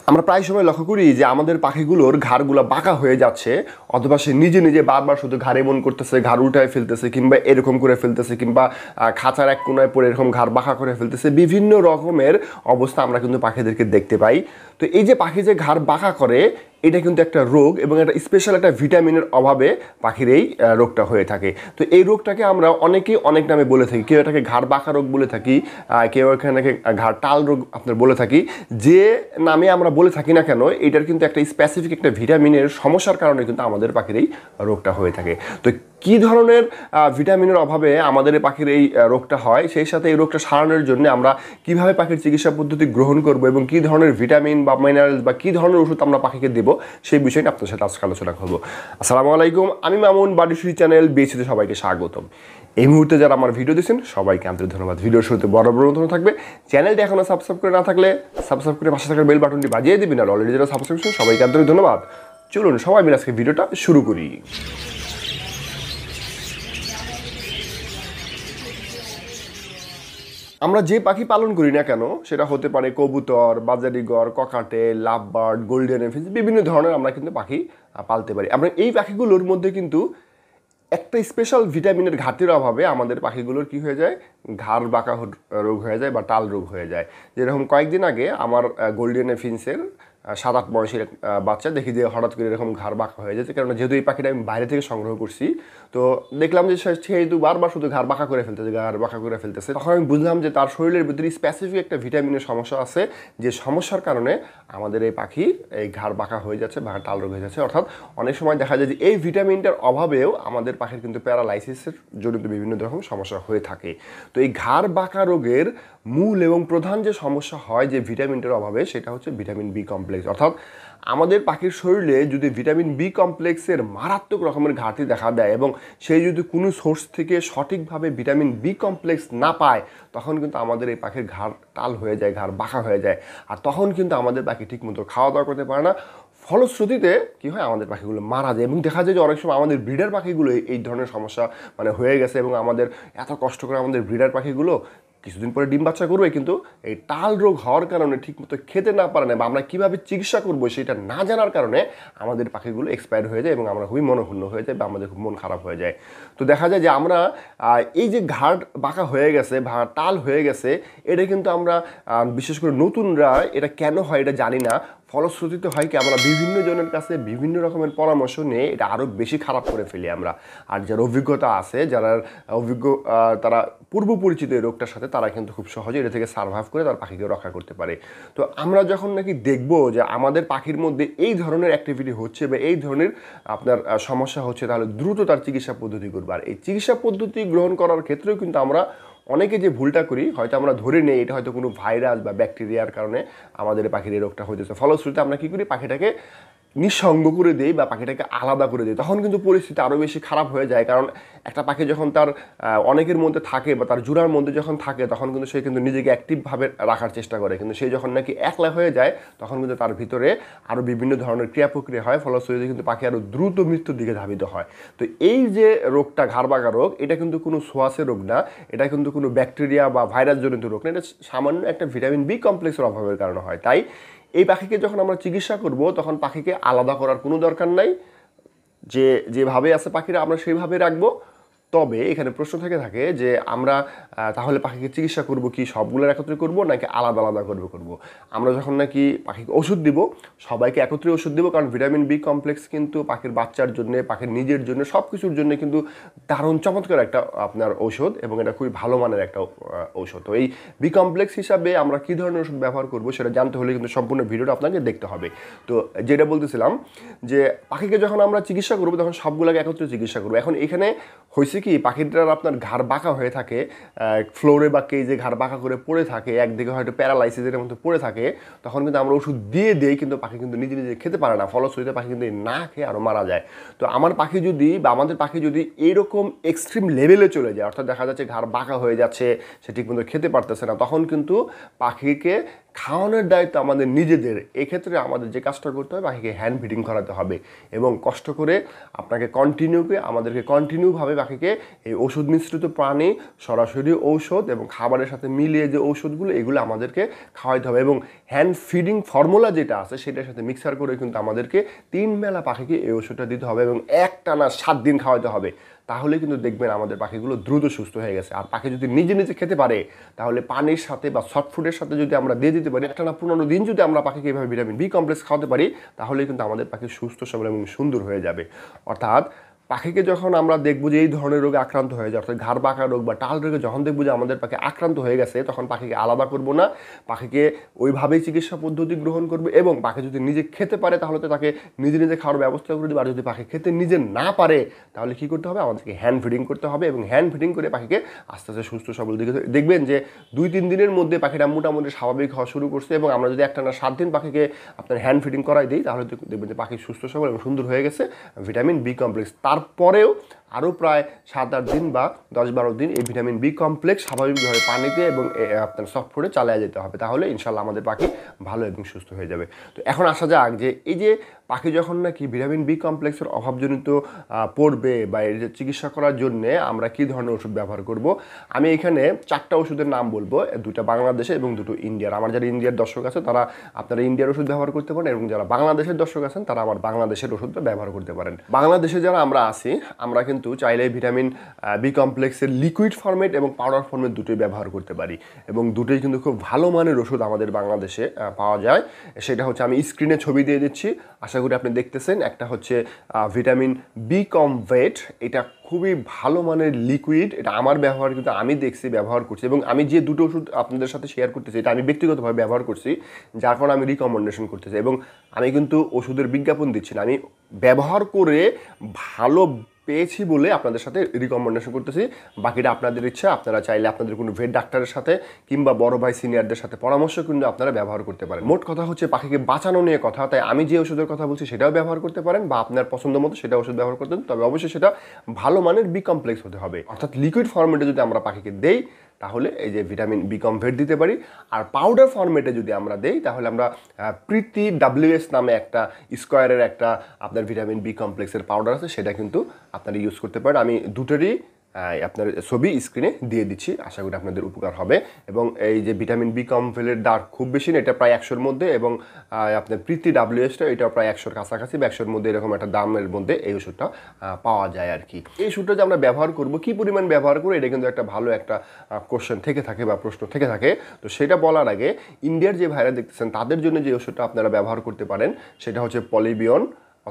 আমরা প্রায় সময় লক্ষ্য করি যে আমাদের পাখিগুলোর ঘাড়গুলো বাঁকা হয়ে যাচ্ছে, অথবা সে নিজে নিজে বারবার শুধু ঘাড় এমন করতেছে, ঘাড় উল্টায় ফেলতেছে, কিংবা এরকম করে ফেলতেছে, কিংবা খাঁচার এক কোনায় পড়ে এরকম ঘাড় বাঁকা করে ফেলতেছে। বিভিন্ন রকমের অবস্থা আমরা কিন্তু পাখিদেরকে দেখতে পাই। তো এই যে পাখি যে ঘাড় বাঁকা করে, এটা কিন্তু একটা রোগ, এবং একটা স্পেশাল একটা ভিটামিনের অভাবে পাখির এই রোগটা হয়ে থাকে। তো এই রোগটাকে আমরা অনেকেই অনেক নামে বলে থাকি। কেউ এটাকে ঘাড় বাঁকা রোগ বলে থাকি, কেউ এখানে ঘাড় টাল রোগ আপনার বলে থাকি। যে নামে আমরা বলে থাকি না কেন, এটার কিন্তু একটা স্পেসিফিক একটা ভিটামিনের সমস্যার কারণে কিন্তু আমাদের পাখির এই রোগটা হয়ে থাকে। তো কী ধরনের ভিটামিনের অভাবে আমাদের এই পাখির এই রোগটা হয়, সেই সাথে এই রোগটা সারানোর জন্য আমরা কিভাবে পাখির চিকিৎসা পদ্ধতি গ্রহণ করব, এবং কী ধরনের ভিটামিন বা মিনারেলস বা কী ধরনের ওষুধ আমরা পাখিকে দেবো, সেই বিষয়টা আপনার সাথে আজকে আলোচনা করবো। আসসালামু আলাইকুম, আমি মামুন, বাড়িশুরি চ্যানেল বিএসিতে সবাইকে স্বাগতম। এই মুহূর্তে যারা আমার ভিডিও দিচ্ছেন সবাইকে আন্তরিক ধন্যবাদ। ভিডিওর শুরুতে বড় অনুরোধ থাকবে, চ্যানেলটি এখনও সাবস্ক্রাইব করে না থাকলে সাবস্ক্রাইব করে পাশে থাকার বেল বাটনটি বাজিয়ে দেবেন। আর অলরেডি যারা সাবস্ক্রিপশন, সবাইকে আন্তরিক ধন্যবাদ। চলুন সবাই মিলে আজকে ভিডিওটা শুরু করি। আমরা যে পাখি পালন করি না কেন, সেটা হতে পারে কবুতর, বাজারিগর, ককাটেল, লাভবার্ড, গোল্ডেন এফিস, বিভিন্ন ধরনের আমরা কিন্তু পাখি পালতে পারি। আমরা এই পাখিগুলোর মধ্যে কিন্তু একটা স্পেশাল ভিটামিনের ঘাটতির অভাবে আমাদের পাখিগুলোর কি হয়ে যায়, ঘাড় বাঁকা রোগ হয়ে যায় বা টাল রোগ হয়ে যায়। যেরকম কয়েকদিন আগে আমার গোল্ডেন এফিন্সের 7-8 বয়সের বাচ্চা দেখি যে হঠাৎ করে এরকম ঘাড় বাঁকা হয়ে যাচ্ছে। কারণ যেহেতু এই পাখিটা আমি বাইরে থেকে সংগ্রহ করছি, তো দেখলাম যে সেহেতু বারবার শুধু ঘাড় বাঁকা করে ফেলতেছে। তখন আমি বুঝলাম যে তার শরীরের ভিতরে স্পেসিফিক একটা ভিটামিনের সমস্যা আছে, যে সমস্যার কারণে আমাদের এই পাখি এই ঘাড় বাঁকা হয়ে যাচ্ছে বা টাল রোগ হয়ে যাচ্ছে। অর্থাৎ অনেক সময় দেখা যায় যে এই ভিটামিনটার অভাবেও আমাদের পাখির কিন্তু প্যারালাইসিসের জনিত বিভিন্ন রকম সমস্যা হয়ে থাকে। তো এই ঘাড় বাঁকা রোগের মূল এবং প্রধান যে সমস্যা হয় যে ভিটামিনটার অভাবে, সেটা হচ্ছে ভিটামিন বি কমপ্লেক্স। অর্থাৎ আমাদের পাখির শরীরে যদি ভিটামিন বি কমপ্লেক্সের মারাত্মক রকমের ঘাটতি দেখা দেয়, এবং সেই যদি কোনো সোর্স থেকে সঠিকভাবে ভিটামিন বি কমপ্লেক্স না পায়, তখন কিন্তু আমাদের এই পাখির ঘাড় টাল হয়ে যায়, ঘাড় বাঁকা হয়ে যায়। আর তখন কিন্তু আমাদের পাখি ঠিকমতো খাওয়া দাওয়া করতে পারে না। ফলশ্রুতিতে কী হয়, আমাদের পাখিগুলো মারা যায়। এবং দেখা যায় যে অনেক সময় আমাদের ব্রিডার পাখিগুলো এই ধরনের সমস্যা হয়ে গেছে, এবং আমাদের এত কষ্ট করে আমাদের ব্রিডার পাখিগুলো কিছুদিন পরে ডিম বাচ্চা করবে, কিন্তু এই টাল রোগ হওয়ার কারণে ঠিকমতো খেতে না পারে না, বা আমরা কীভাবে চিকিৎসা করবো সেটা না জানার কারণে আমাদের পাখিগুলো এক্সপায়ার হয়ে যায়, এবং আমরা খুবই মনক্ষুণ্ণ হয়ে যাই, বা আমাদের খুব মন খারাপ হয়ে যায়। তো দেখা যায় যে আমরা এই যে ঘাড় বাঁকা হয়ে গেছে বা টাল হয়ে গেছে, এটা কিন্তু আমরা বিশেষ করে নতুনরা এটা কেন হয় এটা জানি না। ফলশ্রুতিতে হয় কি, আমরা বিভিন্ন জনের কাছে বিভিন্ন রকমের পরামর্শ নিয়ে এটা আরও বেশি খারাপ করে ফেলি আমরা। আর যার অভিজ্ঞতা আছে, যারা অভিজ্ঞ, তারা পূর্ব পরিচিত এই রোগটার সাথে, তারা কিন্তু খুব সহজে এটা থেকে সার্ভাইভ করে তার পাখিকে রক্ষা করতে পারে। তো আমরা যখন নাকি দেখব যে আমাদের পাখির মধ্যে এই ধরনের অ্যাক্টিভিটি হচ্ছে বা এই ধরনের আপনার সমস্যা হচ্ছে, তাহলে দ্রুত তার চিকিৎসা পদ্ধতি করবো। আর এই চিকিৎসা পদ্ধতি গ্রহণ করার ক্ষেত্রেও কিন্তু আমরা অনেকে যে ভুলটা করি, হয়তো আমরা ধরে নেই এটা হয়তো কোনো ভাইরাস বা ব্যাকটেরিয়ার কারণে আমাদের পাখির এই রোগটা হইতেছে। ফলশ্রুতিতে আমরা কী করি, পাখিটাকে নিঃসঙ্গ করে দিই বা পাখিটাকে আলাদা করে দিই। তখন কিন্তু পরিস্থিতি আরও বেশি খারাপ হয়ে যায়। কারণ একটা পাখি যখন তার অনেকের মধ্যে থাকে বা তার জোড়ার মধ্যে যখন থাকে, তখন কিন্তু সে কিন্তু নিজেকে অ্যাক্টিভভাবে রাখার চেষ্টা করে। কিন্তু সে যখন নাকি একলা হয়ে যায়, তখন কিন্তু তার ভিতরে আরও বিভিন্ন ধরনের ক্রিয়া প্রক্রিয়া হয়, ফলশ্রুতিতে কিন্তু পাখি আরও দ্রুত মৃত্যুর দিকে ধাবিত হয়। তো এই যে রোগটা, ঘাড় বাঁকা রোগ, এটা কিন্তু কোনো সোয়াসের রোগ না, এটা কিন্তু কোনো ব্যাকটেরিয়া বা ভাইরাস জনিত রোগ না, এটা সামান্য একটা ভিটামিন বি কমপ্লেক্সের অভাবের কারণে হয়। তাই এই পাখিকে যখন আমরা চিকিৎসা করব, তখন পাখিকে আলাদা করার কোনো দরকার নাই। যেভাবে আছে পাখিরা আমরা সেইভাবে রাখবো। তবে এখানে প্রশ্ন থাকে যে আমরা তাহলে পাখিকে চিকিৎসা করব কি সবগুলোর একত্রে করব, নাকি আলাদা আলাদা করব। আমরা যখন নাকি পাখিকে ওষুধ দিব, সবাইকে একত্রে ওষুধ দিব, কারণ ভিটামিন বি কমপ্লেক্স কিন্তু পাখির বাচ্চার জন্য, পাখির নিজের জন্য, সব কিছুর জন্য কিন্তু দারুণ চমৎকার একটা আপনার ঔষধ, এবং এটা খুবই ভালো মানের একটা ঔষধ। তো এই বি কমপ্লেক্স হিসাবে আমরা কী ধরনের ওষুধ ব্যবহার করব, সেটা জানতে হলে কিন্তু সম্পূর্ণ ভিডিওটা আপনাকে দেখতে হবে। তো যেটা বলতেছিলাম, যে পাখিকে যখন আমরা চিকিৎসা করবো, তখন সবগুলোকে একত্রে চিকিৎসা করবো। এখন এখানে হয়েছে কি, পাখিটার আপনার ঘাড় বাঁকা হয়ে থাকে, ফ্লোরে বা কেজে ঘাড় বাঁকা করে পড়ে থাকে, একদিকে হয়তো প্যারালাইসিসের মধ্যে পড়ে থাকে, তখন কিন্তু আমরা ওষুধ দিয়ে দিই, কিন্তু পাখি কিন্তু নিজে নিজে খেতে পারে না। ফলশ্রুতিতে পাখি কিন্তু না খেয়ে আরও মারা যায়। তো আমার পাখি যদি বা আমাদের পাখি যদি এইরকম এক্সট্রিম লেভেলে চলে যায়, অর্থাৎ দেখা যাচ্ছে ঘাড় বাঁকা হয়ে যাচ্ছে, সে ঠিকমতো খেতে পারতেছে না, তখন কিন্তু পাখিকে খাওয়ানোর দায়িত্ব আমাদের নিজেদের। এক্ষেত্রে আমাদের যে কাজটা করতে হবে, পাখিকে হ্যান্ড ফিডিং করাতে হবে এবং কষ্ট করে আমাদেরকে কন্টিনিউভাবে পাখিকে এই ওষুধ মিশ্রিত পানি, সরাসরি ঔষধ এবং খাবারের সাথে মিলিয়ে যে ঔষধগুলো, এগুলো আমাদেরকে খাওয়াইতে হবে। এবং হ্যান্ড ফিডিং ফর্মুলা যেটা আছে সেটার সাথে মিক্সার করে কিন্তু আমাদেরকে 3 বেলা পাখিকে এই ওষুধটা দিতে হবে এবং একটানা 7 দিন খাওয়াতে হবে। তাহলে কিন্তু দেখবেন আমাদের পাখিগুলো দ্রুত সুস্থ হয়ে গেছে। আর পাখি যদি নিজে নিজে খেতে পারে, তাহলে পানির সাথে বা সফট ফুডের সাথে যদি আমরা দিয়ে দিতে পারি, একটানা 15 দিন যদি আমরা পাখিকে এইভাবে ভিটামিন বি কমপ্লেক্স খাওয়াতে পারি, তাহলে কিন্তু আমাদের পাখি সুস্থ সবল এবং সুন্দর হয়ে যাবে। অর্থাৎ পাখিকে যখন আমরা দেখবো যে এই ধরনের রোগে আক্রান্ত হয়ে যায়, অর্থাৎ ঘাড় বাঁকা রোগ বা টাল রোগে যখন দেখবো যে আমাদের পাখি আক্রান্ত হয়ে গেছে, তখন পাখিকে আলাদা করবো না, পাখিকে ওইভাবেই চিকিৎসা পদ্ধতি গ্রহণ করবে। এবং পাখি যদি নিজে খেতে পারে, তাহলে তো তাকে নিজে নিজে খাওয়ার ব্যবস্থা করে দেবে। আর যদি পাখি খেতে নিজে না পারে, তাহলে কী করতে হবে, আমাদেরকে হ্যান্ড ফিডিং করতে হবে এবং হ্যান্ড ফিডিং করে পাখিকে আস্তে আস্তে সুস্থ সবল দিকে দেখবেন যে 2-3 দিনের মধ্যে পাখিটা মোটামুটি স্বাভাবিক হওয়া শুরু করছে। এবং আমরা যদি একটানা 7 দিন পাখিকে আপনার হ্যান্ড ফিডিং করাই দিই, তাহলে দেখবেন যে পাখি সুস্থ সবল এবং সুন্দর হয়ে গেছে। ভিটামিন বি কমপ্লেক্স তারপরেও আরও প্রায় 7-8 দিন বা 10-12 দিন এই ভিটামিন বি কমপ্লেক্স স্বাভাবিকভাবে পানিতে এবং আপনার সফট ফুডে চালিয়ে যেতে হবে। তাহলে ইনশাল্লাহ আমাদের পাখি ভালো এবং সুস্থ হয়ে যাবে। তো এখন আসা যাক যে এই যে পাখি যখন নাকি ভিটামিন বি কমপ্লেক্সের অভাবজনিত পড়বে বা এর যে চিকিৎসা করার জন্যে আমরা কী ধরনের ওষুধ ব্যবহার করব, আমি এখানে 4টা ওষুধের নাম বলবো, 2টা বাংলাদেশে এবং 2টো ইন্ডিয়ার। আমার যারা ইন্ডিয়ার দর্শক আছে তারা আপনারা ইন্ডিয়ার ওষুধ ব্যবহার করতে পারেন, এবং যারা বাংলাদেশের দর্শক আছেন তারা আমার বাংলাদেশের ওষুধটা ব্যবহার করতে পারেন। বাংলাদেশে যারা আমরা আছি, আমরা কিন্তু চাইলে ভিটামিন বি কমপ্লেক্সের লিকুইড ফর্মেট এবং পাউডার ফর্মেট দুটোই ব্যবহার করতে পারি, এবং দুটোই কিন্তু খুব ভালো মানের ওষুধ আমাদের বাংলাদেশে পাওয়া যায়। সেটা হচ্ছে, আমি স্ক্রিনে ছবি দিয়ে দিচ্ছি, আশা করি আপনি দেখতেছেন। একটা হচ্ছে ভিটামিন বি কমভেট, এটা খুবই ভালো মানের লিকুইড, এটা আমার ব্যবহার কিন্তু আমি দেখছি, ব্যবহার করছি, এবং আমি যে দুটো ওষুধ আপনাদের সাথে শেয়ার করতেছি এটা আমি ব্যক্তিগতভাবে ব্যবহার করছি, যার কারণে আমি রিকমেন্ডেশন করতেছি। এবং আমি কিন্তু ওষুধের বিজ্ঞাপন দিচ্ছি না, আমি ব্যবহার করে ভালো পেয়েছি বলে আপনাদের সাথে রিকমেন্ডেশন করতেছি। বাকিটা আপনাদের ইচ্ছা, আপনারা চাইলে আপনাদের কোনো ভেট ডাক্তারের সাথে কিংবা বড় ভাই সিনিয়রদের সাথে পরামর্শ কিন্তু আপনারা ব্যবহার করতে পারেন। মোট কথা হচ্ছে পাখিকে বাঁচানো নিয়ে কথা, তাই আমি যে ওষুধের কথা বলছি সেটাও ব্যবহার করতে পারেন, বা আপনার পছন্দ মতো সেটা ওষুধ ব্যবহার করতেন, তবে অবশ্যই সেটা ভালো মানের বি কমপ্লেক্স হতে হবে। অর্থাৎ লিকুইড ফর্মেটে যদি আমরা পাখিকে দেই, তাহলে এই যে ভিটামিন বি কমভেট দিতে পারি। আর পাউডার ফর্মেটে যদি আমরা দেই, তাহলে আমরা প্রীতি WS নামে একটা স্কোয়ারের একটা আপনার ভিটামিন বি কমপ্লেক্সের পাউডার আছে, সেটা কিন্তু আপনারা ইউজ করতে পারেন। আমি দুটোরই আপনার ছবি স্ক্রিনে দিয়ে দিচ্ছি, আশা করি আপনাদের উপকার হবে। এবং এই যে ভিটামিন বি কমভেটের দাগ খুব বেশি না, এটা প্রায় 100-র মধ্যে, এবং আপনার প্রীতি WSটা এটা প্রায় 100-র কাছাকাছি বা 100-র মধ্যে, এরকম একটা দামের মধ্যে এই ওষুধটা পাওয়া যায় আর কি। এই ওষুধটা যে আমরা ব্যবহার করব, কী পরিমাণ ব্যবহার করবো, এটা কিন্তু একটা ভালো একটা কোশ্চেন থেকে থাকে বা প্রশ্ন থেকে থাকে। তো সেটা বলার আগে, ইন্ডিয়ার যে ভাইরা দেখতেছেন তাদের জন্য যে ওষুধটা আপনারা ব্যবহার করতে পারেন, সেটা হচ্ছে পলিবিয়ন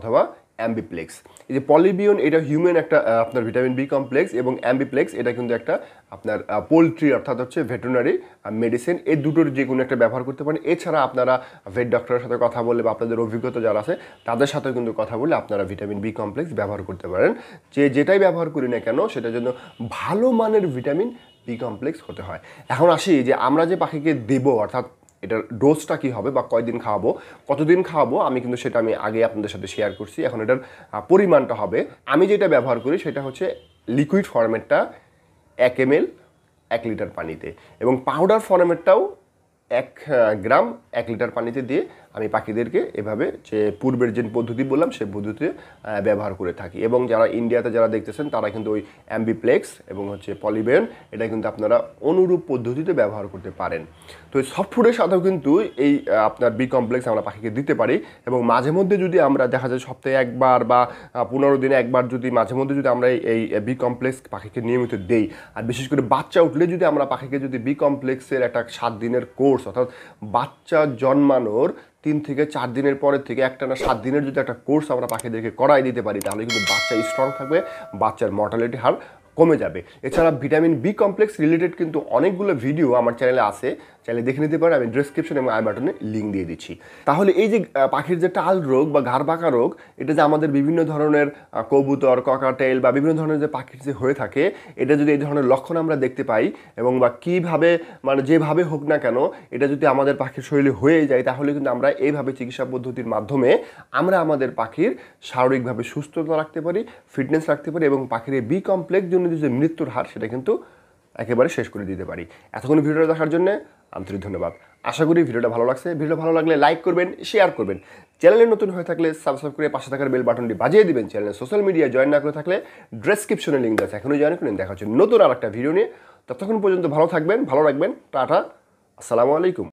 অথবা অ্যাম্বিপ্লেক্স। এই যে পলিবিয়ন, এটা হিউম্যান একটা আপনার ভিটামিন বি কমপ্লেক্স, এবং অ্যাম্বিপ্লেক্স এটা কিন্তু একটা আপনার পোলট্রি, অর্থাৎ হচ্ছে ভেটেরিনারি মেডিসিন। এই দুটোর যে কোনো একটা ব্যবহার করতে পারেন। এছাড়া আপনারা ভেট ডক্টরের সাথে কথা বলে বা আপনাদের অভিজ্ঞতা যারা আছে তাদের সাথে কিন্তু কথা বলে আপনারা ভিটামিন বি কমপ্লেক্স ব্যবহার করতে পারেন। যেটাই ব্যবহার করি না কেন, সেটার জন্য ভালো মানের ভিটামিন বি কমপ্লেক্স হতে হয়। এখন আসি যে আমরা যে পাখিকে দেবো, অর্থাৎ এটার ডোজটা কী হবে বা কয়দিন খাওয়াবো, কতদিন খাওয়াবো, আমি কিন্তু সেটা আমি আগে আপনাদের সাথে শেয়ার করছি। এখন এটার পরিমাণটা হবে, আমি যেটা ব্যবহার করি সেটা হচ্ছে লিকুইড ফরম্যাটটা 1 ml 1 লিটার পানিতে, এবং পাউডার ফরম্যাটটাও 1 গ্রাম 1 লিটার পানিতে দিয়ে আমি পাখিদেরকে এভাবে যে পূর্বের যে পদ্ধতি বললাম সেই পদ্ধতিতে ব্যবহার করে থাকি। এবং যারা ইন্ডিয়াতে যারা দেখতেছেন তারা কিন্তু ওই অ্যাম্বিপ্লেক্স এবং হচ্ছে পলিবিয়ন, এটা কিন্তু আপনারা অনুরূপ পদ্ধতিতে ব্যবহার করতে পারেন। তো এই সফট ফুডের সাথেও কিন্তু এই আপনার বি কমপ্লেক্স আমরা পাখিকে দিতে পারি, এবং মাঝে মধ্যে যদি আমরা দেখা যায় সপ্তাহে একবার বা 15 দিনে একবার যদি মাঝে মধ্যে যদি আমরা এই বি কমপ্লেক্স পাখিকে নিয়মিত দেই, আর বিশেষ করে বাচ্চা উঠলে যদি আমরা পাখিকে যদি বি কমপ্লেক্সের একটা 7 দিনের কোর্স, অর্থাৎ বাচ্চা জন্মানোর 3 থেকে 4 দিনের পরের থেকে একটানা 7 দিনের যদি একটা কোর্স আমরা পাখিদেরকে করাই দিতে পারি, তাহলে কিন্তু বাচ্চা স্ট্রং থাকবে, বাচ্চার মর্টালিটি হার কমে যাবে। এছাড়া ভিটামিন বি কমপ্লেক্স রিলেটেড কিন্তু অনেকগুলো ভিডিও আমার চ্যানেলে আছে, চাইলে দেখে নিতে পারেন। আমি ডেসক্রিপশন এবং আই বাটনে লিঙ্ক দিয়ে দিচ্ছি। তাহলে এই যে পাখির যে টাল রোগ বা ঘাড় বাঁকা রোগ, এটা যে আমাদের বিভিন্ন ধরনের কবুতর, ককাটেল বা বিভিন্ন ধরনের যে পাখির যে হয়ে থাকে, এটা যদি এই ধরনের লক্ষণ আমরা দেখতে পাই, এবং বা কীভাবে মানে যেভাবে হোক না কেন এটা যদি আমাদের পাখির শরীরে হয়ে যায়, তাহলে কিন্তু আমরা এইভাবে চিকিৎসা পদ্ধতির মাধ্যমে আমরা আমাদের পাখির শারীরিকভাবে সুস্থতা রাখতে পারি, ফিটনেস রাখতে পারি, এবং পাখির এই বি কমপ্লেক্স জন্য যে মৃত্যুর হার সেটা কিন্তু একেবারে শেষ করে দিতে পারি। এতক্ষণ ভিডিওটা দেখার জন্য আন্তরিক ধন্যবাদ। আশা করি ভিডিওটা ভালো লাগছে। ভিডিওটা ভালো লাগলে লাইক করবেন, শেয়ার করবেন। চ্যানেলে নতুন হয়ে থাকলে সাবস্ক্রাইব করে পাশে থাকার বেল বাটনটি বাজিয়ে দিবেন। চ্যানেলে সোশ্যাল মিডিয়া জয়েন না করে থাকলে ডেসক্রিপশনে লিঙ্ক আছে, এখনই জয়েন করেন। দেখা হচ্ছে নতুন আর একটা ভিডিও নিয়ে। ততক্ষণ পর্যন্ত ভালো থাকবেন, ভালো রাখবেন। টাটা, আসসালামু আলাইকুম।